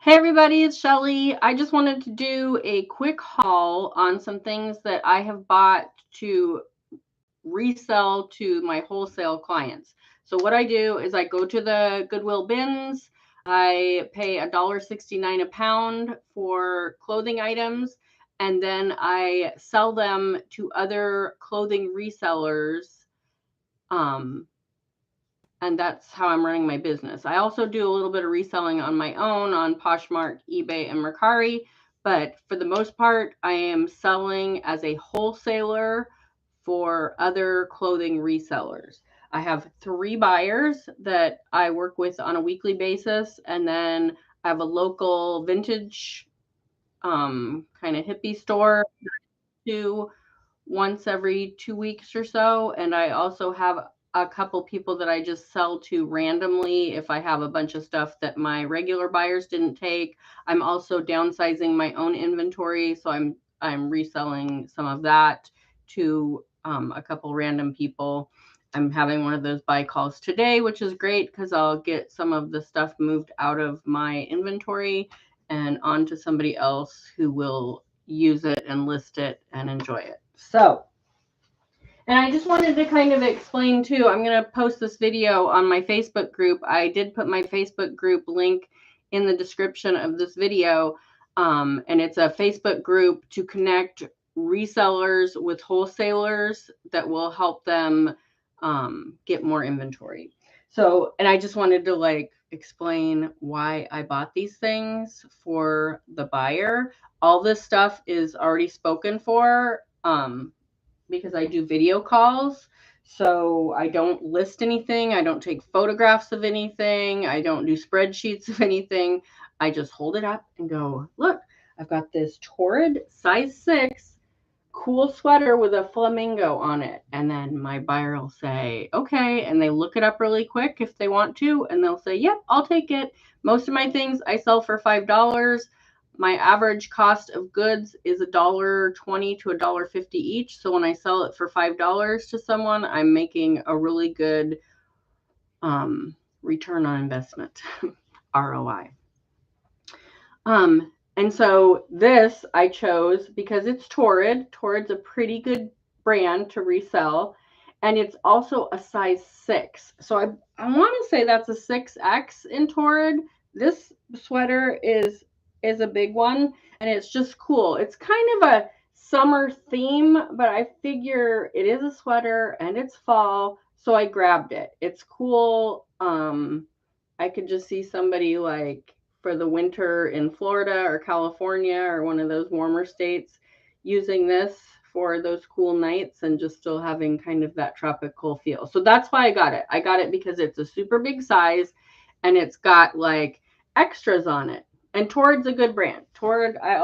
Hey everybody, it's Shelly. I just wanted to do a quick haul on some things that I have bought to resell to my wholesale clients. So what I do is I go to the Goodwill bins. I pay $1.69 a pound for clothing items, and then I sell them to other clothing resellers. And that's how I'm running my business. I also do a little bit of reselling on my own on Poshmark, eBay, and Mercari, but for the most part, I am selling as a wholesaler for other clothing resellers. I have 3 buyers that I work with on a weekly basis, and then I have a local vintage kind of hippie store to once every 2 weeks or so, and I also have a couple people that I just sell to randomly if I have a bunch of stuff that my regular buyers didn't take. I'm also downsizing my own inventory, so I'm reselling some of that to a couple random people. I'm having one of those buy calls today, which is great because I'll get some of the stuff moved out of my inventory and onto somebody else who will use it and list it and enjoy it. So, and I just wanted to kind of explain too, I'm going to post this video on my Facebook group. I did put my Facebook group link in the description of this video. And it's a Facebook group to connect resellers with wholesalers that will help them get more inventory. So, and I just wanted to explain why I bought these things for the buyer. All this stuff is already spoken for. Because I do video calls. So I don't list anything. I don't take photographs of anything. I don't do spreadsheets of anything. I just hold it up and go, look, I've got this Torrid size 6 cool sweater with a flamingo on it. And then my buyer will say, okay. And they look it up really quick if they want to. And they'll say, yep, I'll take it. Most of my things I sell for $5. My average cost of goods is $1.20 to $1.50 each. So when I sell it for $5 to someone, I'm making a really good return on investment, ROI. And so this I chose because it's Torrid. Torrid's a pretty good brand to resell. And it's also a size 6. So I want to say that's a 6X in Torrid. This sweater is a big one, and it's just cool. It's kind of a summer theme, but I figure it is a sweater and it's fall, so I grabbed it. It's cool. I could just see somebody for the winter in Florida or California or one of those warmer states using this for those cool nights and just still having kind of that tropical feel. So that's why I got it. I got it because it's a super big size and it's got extras on it. And Torrid's a good brand. Torrid, I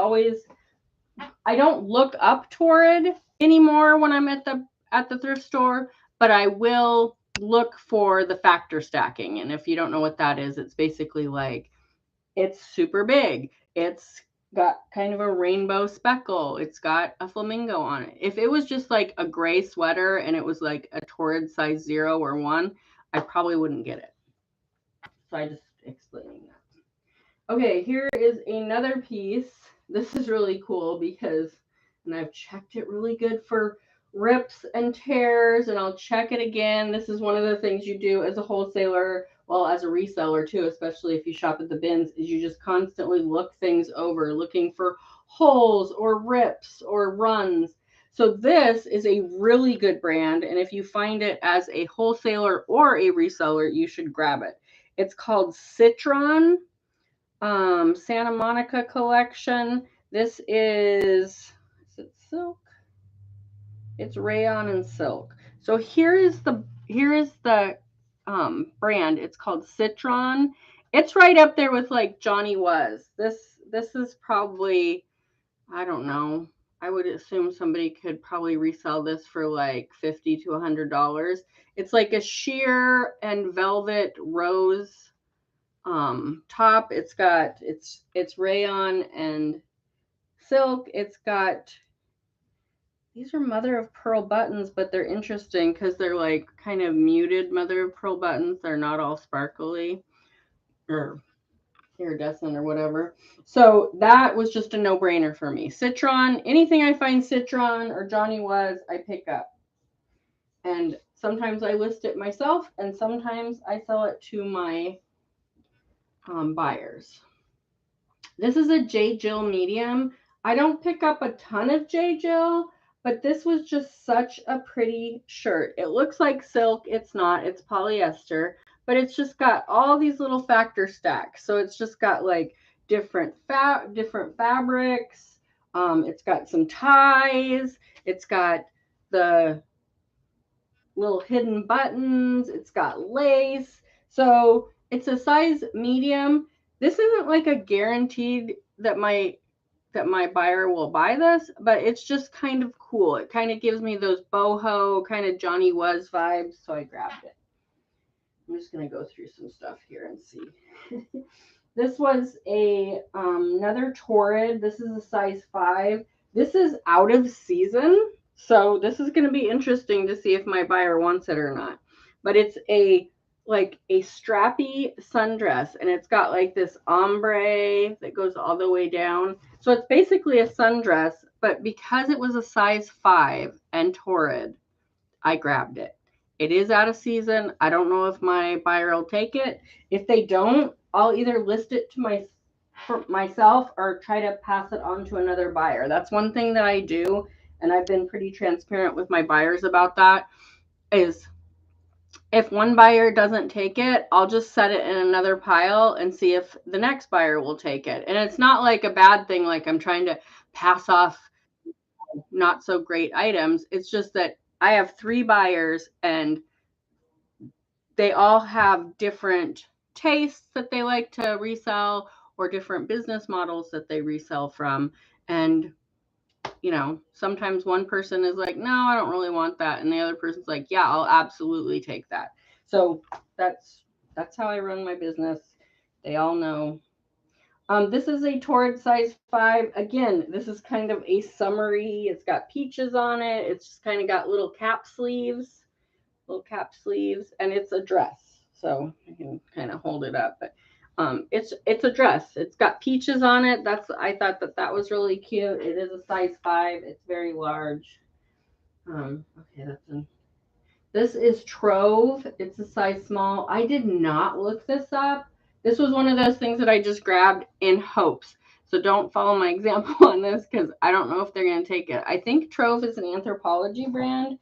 don't look up Torrid anymore when I'm at the thrift store, but I will look for the factor stacking. And if you don't know what that is, it's basically it's super big. It's got kind of a rainbow speckle. It's got a flamingo on it. If it was just a gray sweater and it was a Torrid size 0 or 1, I probably wouldn't get it. So I just explaining that. Okay, here is another piece. This is really cool and I've checked it really good for rips and tears, and I'll check it again. This is one of the things you do as a wholesaler, well, as a reseller too, especially if you shop at the bins, is you just constantly look things over, looking for holes or rips or runs. So this is a really good brand, and if you find it as a wholesaler or a reseller, you should grab it. It's called Citron, Santa Monica collection. This is it silk? It's rayon and silk. So here is the brand. It's called Citron. It's right up there with Johnny Was. This is probably, I don't know, I would assume somebody could probably resell this for $50 to $100. It's a sheer and velvet rose top. It's rayon and silk. It's got, these are mother of pearl buttons, but they're interesting because they're kind of muted mother of pearl buttons. They're not all sparkly. iridescent or whatever. So that was just a no-brainer for me. Citron, anything I find Citron or Johnny Was, I pick up. And sometimes I list it myself, and sometimes I sell it to my buyers. This is a J. Jill medium. I don't pick up a ton of J. Jill, but this was just such a pretty shirt. It looks like silk. It's not. It's polyester, but it's just got all these little factor stacks. So it's just got like different fabrics. It's got some ties. It's got the little hidden buttons. It's got lace. So it's a size medium. This isn't like a guaranteed that my buyer will buy this, but it's just kind of cool. It kind of gives me those boho kind of Johnny Was vibes, so I grabbed it. I'm just gonna go through some stuff here and see. This was a another Torrid. This is a size 5. This is out of season, so this is going to be interesting to see if my buyer wants it or not. But it's a like a strappy sundress, and it's got like this ombre that goes all the way down. So it's basically a sundress, but because it was a size 5 and Torrid, I grabbed it. It is out of season. I don't know if my buyer will take it. If they don't, I'll either list it to myself or try to pass it on to another buyer. That's one thing that I do, and I've been pretty transparent with my buyers about that, is if one buyer doesn't take it, I'll just set it in another pile and see if the next buyer will take it. And it's not like a bad thing, like I'm trying to pass off not so great items. It's just that I have 3 buyers and they all have different tastes that they like to resell or different business models that they resell from. And, you know, sometimes one person is like, no, I don't really want that. And the other person's like, yeah, I'll absolutely take that. So that's how I run my business. They all know. This is a Torrid size 5. Again, this is kind of a summery. It's got peaches on it. It's just kind of got little cap sleeves, and it's a dress. So I can kind of hold it up, but it's a dress. It's got peaches on it. I thought that was really cute. It is a size 5. It's very large. Okay, this is Trove. It's a size small. I did not look this up. This was one of those things that I just grabbed in hopes. So don't follow my example on this because I don't know if they're going to take it. I think Trove is an Anthropologie brand.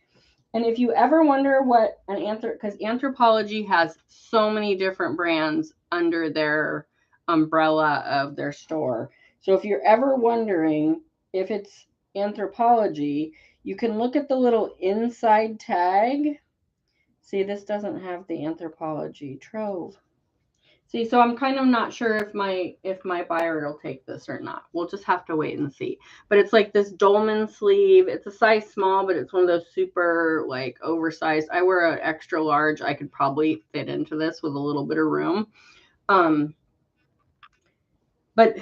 And if you ever wonder what because Anthropologie has so many different brands under their umbrella of their store. So if you're ever wondering if it's Anthropologie, you can look at the little inside tag. See, this doesn't have the Anthropologie Trove. See, so I'm kind of not sure if my buyer will take this or not. We'll just have to wait and see. But it's like this dolman sleeve. It's a size small, but it's one of those super like oversized. I wear an extra large. I could probably fit into this with a little bit of room. But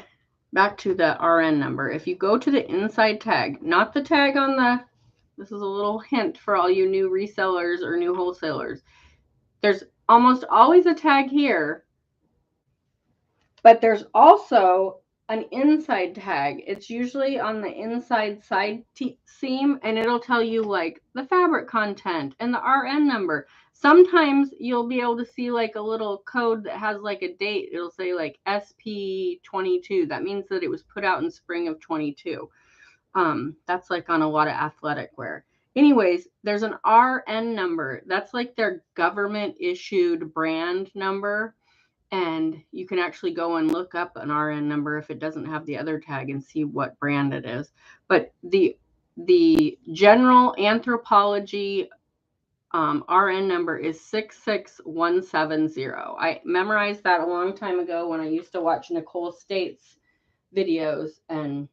back to the RN number. If you go to the inside tag, not the tag on the, this is a little hint for all you new resellers or new wholesalers. There's almost always a tag here, but there's also an inside tag. It's usually on the inside side seam, and it'll tell you like the fabric content and the RN number. Sometimes you'll be able to see like a little code that has like a date. It'll say like SP22. That means that it was put out in spring of 22. That's like on a lot of athletic wear. Anyways, there's an RN number. That's like their government issued brand number. And you can actually go and look up an RN number if it doesn't have the other tag and see what brand it is. But the general Anthropologie RN number is 66170. I memorized that a long time ago when I used to watch Nicole State's videos. And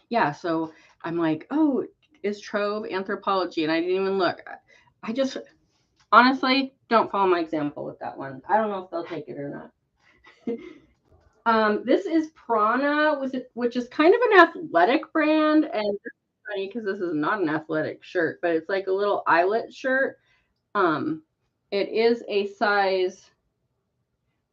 yeah, so I'm like, oh, is Trove Anthropologie? And I didn't even look. I just honestly don't follow my example with that one. I don't know if they'll take it or not. This is Prana, which is kind of an athletic brand, and it's funny because this is not an athletic shirt, but it's like a little eyelet shirt. It is a size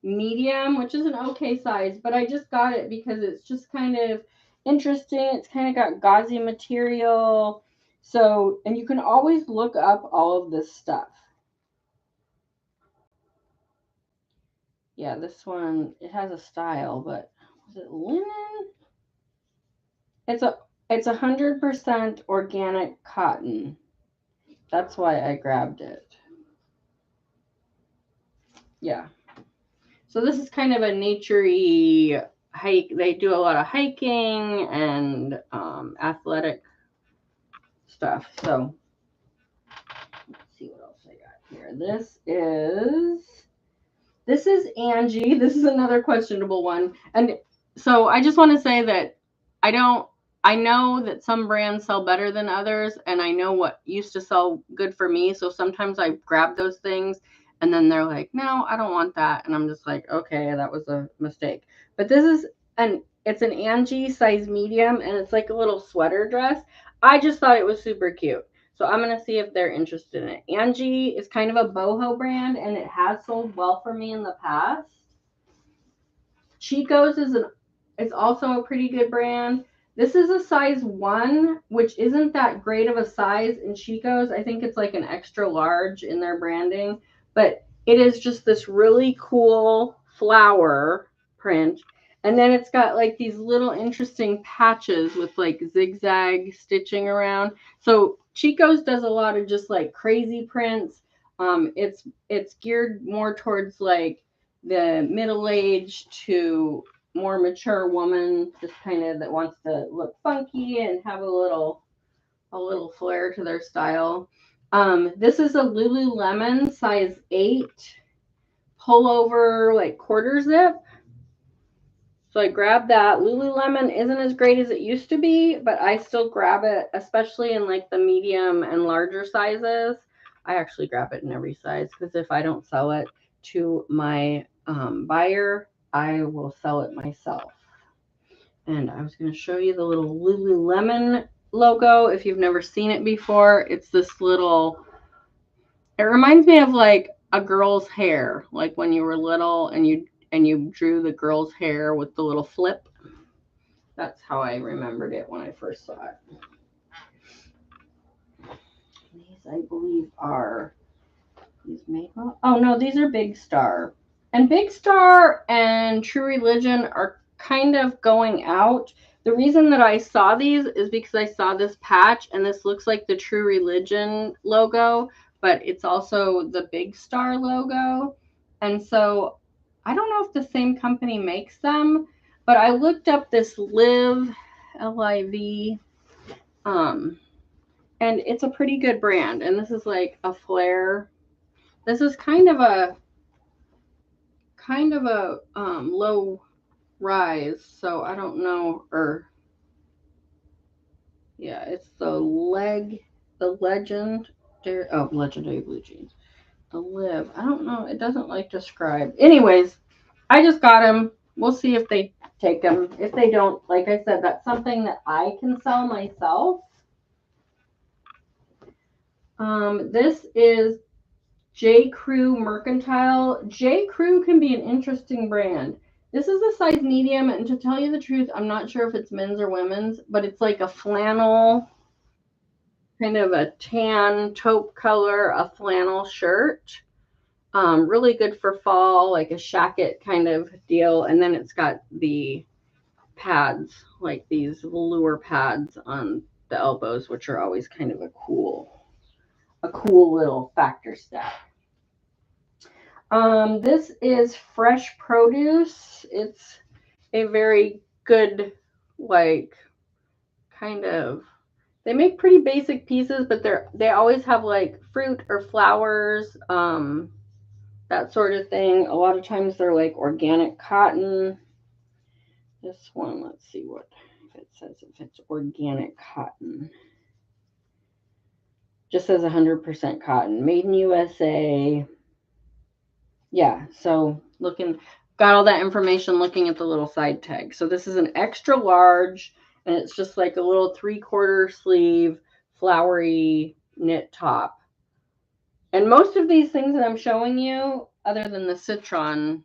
medium, which is an okay size, but I just got it because it's just kind of interesting. It's kind of got gauzy material. So, and you can always look up all of this stuff. Yeah, this one, it has a style, but is it linen? It's 100% organic cotton. That's why I grabbed it. Yeah. So this is kind of a naturey hike. They do a lot of hiking and athletic stuff. So let's see what else I got here. This is Angie. This is another questionable one. And so I just want to say that I know that some brands sell better than others, and I know what used to sell good for me. So sometimes I grab those things and then they're like, no, I don't want that. And I'm just like, okay, that was a mistake. But it's an Angie size medium, and it's like a little sweater dress. I just thought it was super cute. So I'm going to see if they're interested in it. Angie is kind of a boho brand, and it has sold well for me in the past. Chico's is also a pretty good brand. This is a size 1, which isn't that great of a size in Chico's. I think it's like an extra large in their branding, but it is just this really cool flower print. And then it's got like these little interesting patches with like zigzag stitching around. So Chico's does a lot of just like crazy prints. It's geared more towards like the middle-aged to more mature woman, just kind of that wants to look funky and have a little flair to their style. This is a Lululemon size 8 pullover, like quarter zip. So I grabbed that. Lululemon isn't as great as it used to be, but I still grab it, especially in like the medium and larger sizes. I actually grab it in every size because if I don't sell it to my buyer, I will sell it myself. And I was going to show you the little Lululemon logo. If you've never seen it before, it's this little, it reminds me of like a girl's hair, like when you were little and you drew the girl's hair with the little flip. That's how I remembered it when I first saw it. These, I believe, are these made well. Oh no, these are Big Star. And Big Star and True Religion are kind of going out. The reason that I saw these is because I saw this patch, and this looks like the True Religion logo, but it's also the Big Star logo. And so I don't know if the same company makes them, but I looked up this Live, Liv, and it's a pretty good brand. And this is like a flare. This is kind of a low rise, so I don't know, or yeah, it's the legendary blue jeans. The Live, I don't know, it doesn't like describe. Anyways, I just got them. We'll see if they take them. If they don't, like I said, that's something that I can sell myself. This is J. Crew Mercantile. J. Crew can be an interesting brand. This is a size medium, and to tell you the truth, I'm not sure if it's men's or women's, but it's like a flannel, kind of a tan taupe color, a flannel shirt. Really good for fall, like a shacket kind of deal. And then it's got the pads, like these velour pads on the elbows, which are always kind of a cool little factor stat. This is Fresh Produce. It's a very good, like, kind of, they make pretty basic pieces, but they always have like fruit or flowers, that sort of thing. A lot of times they're like organic cotton. This one, let's see what it says, if it's organic cotton. Just says 100% cotton, made in USA. Yeah, so got all that information looking at the little side tag. So this is an extra large, and it's just like a little 3/4 sleeve flowery knit top. And most of these things that I'm showing you, other than the citron,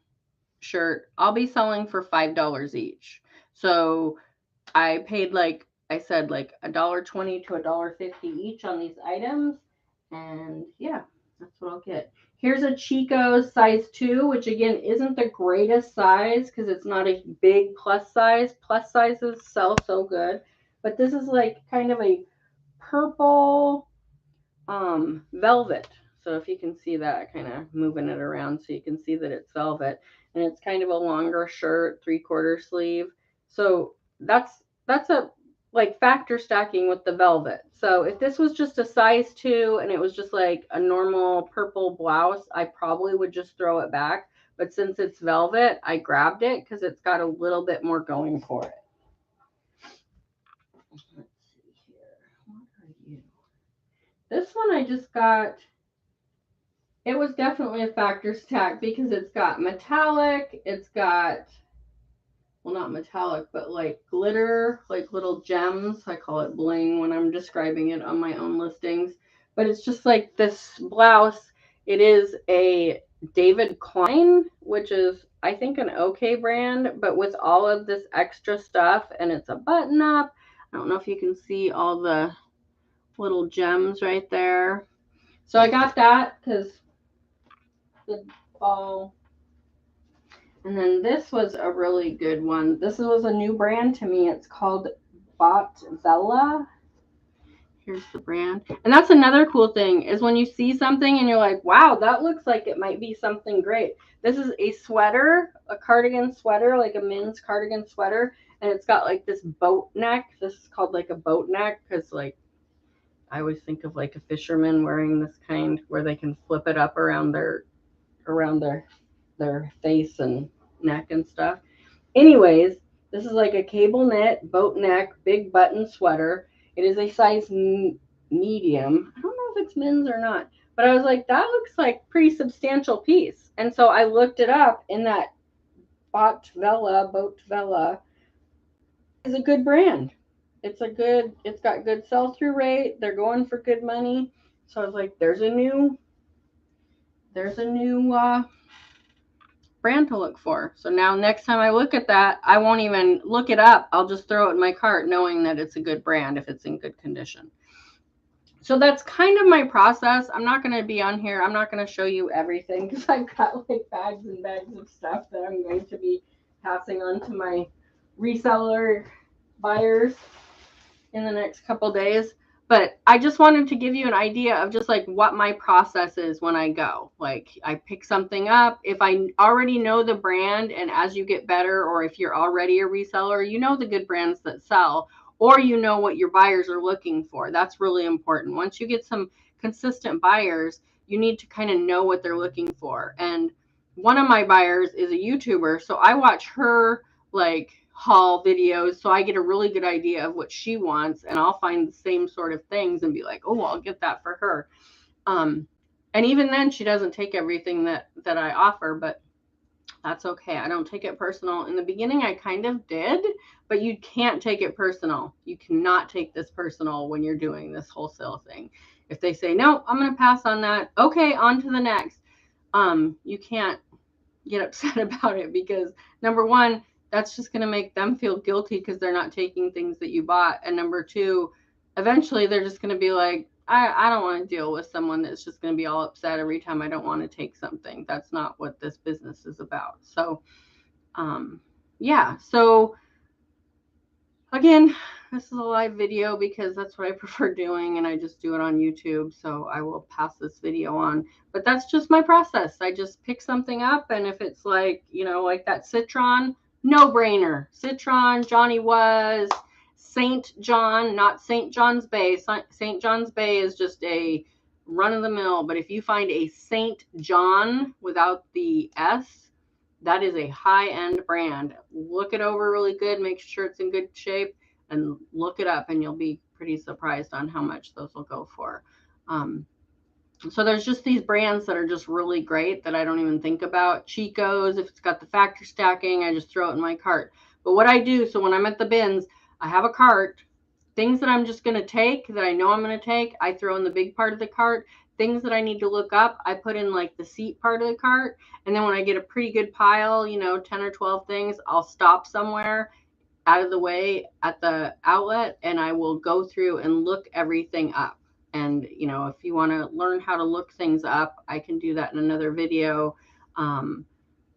shirt, I'll be selling for $5 each. So I paid, like I said, like $1.20 to $1.50 each on these items. And yeah, that's what I'll get. Here's a Chico's size 2, which again isn't the greatest size because it's not a big plus size. Plus sizes sell so good. But this is like kind of a purple velvet. So if you can see that, kind of moving it around so you can see that it's velvet. And it's kind of a longer shirt, 3/4 sleeve. So that's a like factor stacking with the velvet. So if this was just a size 2 and it was just like a normal purple blouse, I probably would just throw it back. But since it's velvet, I grabbed it because it's got a little bit more going for it. Let's see here. What are you? This one I just got. It was definitely a factor stack because it's got metallic, it's got, well, not metallic, but like glitter, like little gems. I call it bling when I'm describing it on my own listings. But it's just like this blouse. It is a David Klein, which is, I think, an okay brand, but with all of this extra stuff, and it's a button up. I don't know if you can see all the little gems right there. So I got that because the fall. And then this was a really good one. This was a new brand to me. It's called Botvella. Here's the brand. And that's another cool thing is when you see something and you're like, wow, that looks like it might be something great. This is a sweater, a cardigan sweater, like a men's cardigan sweater. And it's got like this boat neck. This is called like a boat neck because like I always think of like a fisherman wearing this kind where they can flip it up around their face and neck and stuff. Anyways, this is like a cable knit, boat neck, big button sweater. It is a size medium. I don't know if it's men's or not, but I was like, that looks like pretty substantial piece. And so I looked it up, and that Botvella is a good brand. It's got good sell-through rate. They're going for good money. So I was like, there's a new brand to look for. So now next time I look at that, I won't even look it up. I'll just throw it in my cart knowing that it's a good brand if it's in good condition. So that's kind of my process. I'm not going to be on here. I'm not going to show you everything because I've got like bags and bags of stuff that I'm going to be passing on to my reseller buyers in the next couple days. But I just wanted to give you an idea of just like what my process is when I go. Like I pick something up. If I already know the brand, and as you get better, or if you're already a reseller, you know the good brands that sell, or you know what your buyers are looking for. That's really important. Once you get some consistent buyers, you need to kind of know what they're looking for. And one of my buyers is a YouTuber, so I watch her like haul videos, so I get a really good idea of what she wants, and I'll find the same sort of things and be like, oh, I'll get that for her. And even then she doesn't take everything that I offer, but that's okay. I don't take it personal. In the beginning I kind of did, but you can't take it personal. You cannot take this personal when you're doing this wholesale thing. If they say, no, I'm going to pass on that, okay, on to the next. You can't get upset about it because number one, that's just going to make them feel guilty because they're not taking things that you bought. And number two, eventually they're just going to be like, I don't want to deal with someone that's just going to be all upset every time I don't want to take something. That's not what this business is about. So, yeah. So again, this is a live video because that's what I prefer doing, and I just do it on YouTube. So I will pass this video on, but that's just my process. I just pick something up, and if it's like, you know, like that Citron, no brainer. Citron, Johnny Was, St. John, not St. John's Bay. St. John's Bay is just a run of the mill, but if you find a St. John without the S, that is a high-end brand. Look it over really good, make sure it's in good shape, and look it up, and you'll be pretty surprised on how much those will go for. So there's just these brands that are just really great that I don't even think about. Chico's, if it's got the factor stacking, I just throw it in my cart. But what I do, so when I'm at the bins, I have a cart. Things that I'm just going to take, that I know I'm going to take, I throw in the big part of the cart. things that I need to look up, I put in like the seat part of the cart. And then when I get a pretty good pile, 10 or 12 things, I'll stop somewhere out of the way at the outlet, and I will go through and look everything up. And, if you want to learn how to look things up, I can do that in another video.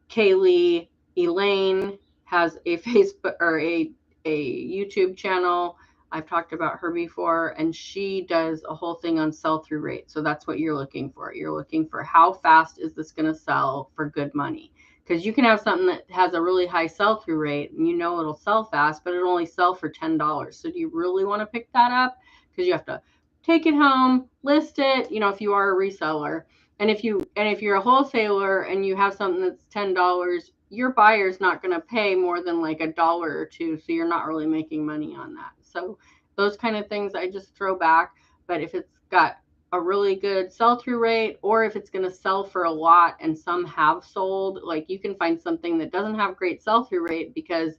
Kaylee Elaine has a Facebook or a YouTube channel. I've talked about her before, and she does a whole thing on sell-through rate. So that's what you're looking for. You're looking for how fast is this going to sell for good money? Because you can have something that has a really high sell-through rate and it'll sell fast, but it'll only sell for $10. So do you really want to pick that up? Because you have to take it home, list it, if you are a reseller. And if you're a wholesaler and you have something that's $10, your buyer's not going to pay more than like $1 or $2, so you're not really making money on that. So those kind of things I just throw back. But if it's got a really good sell-through rate, or if it's going to sell for a lot and some have sold, like you can find something that doesn't have great sell-through rate because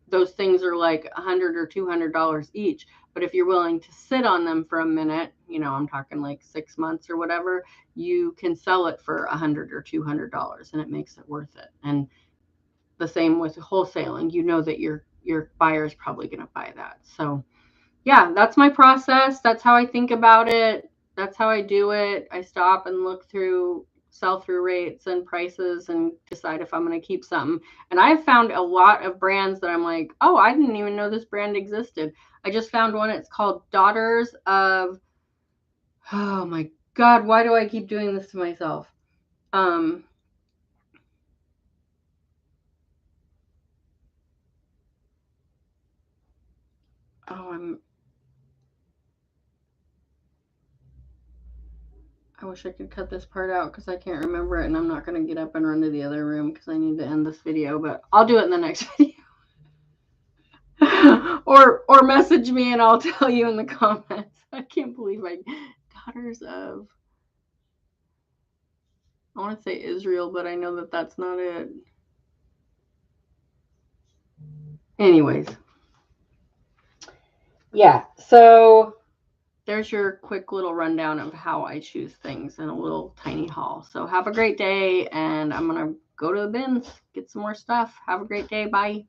those things are like $100 or $200 each. But if you're willing to sit on them for a minute, I'm talking like 6 months or whatever, you can sell it for $100 or $200 and it makes it worth it. And the same with wholesaling, that your buyer is probably going to buy that. So yeah, that's my process. That's how I think about it. That's how I do it. I stop and look through sell-through rates and prices and decide if I'm going to keep something. And I've found a lot of brands that I'm like, oh, I didn't even know this brand existed. I just found one. It's called Daughters of, oh my God, why do I keep doing this to myself? I wish I could cut this part out because I can't remember it, and I'm not going to get up and run to the other room because I need to end this video, but I'll do it in the next video. or message me and I'll tell you in the comments. I can't believe Daughters of, I want to say Israel, but I know that that's not it. Anyways. Yeah, so there's your quick little rundown of how I choose things in a little tiny haul. So have a great day, and I'm going to go to the bins, get some more stuff. Have a great day. Bye.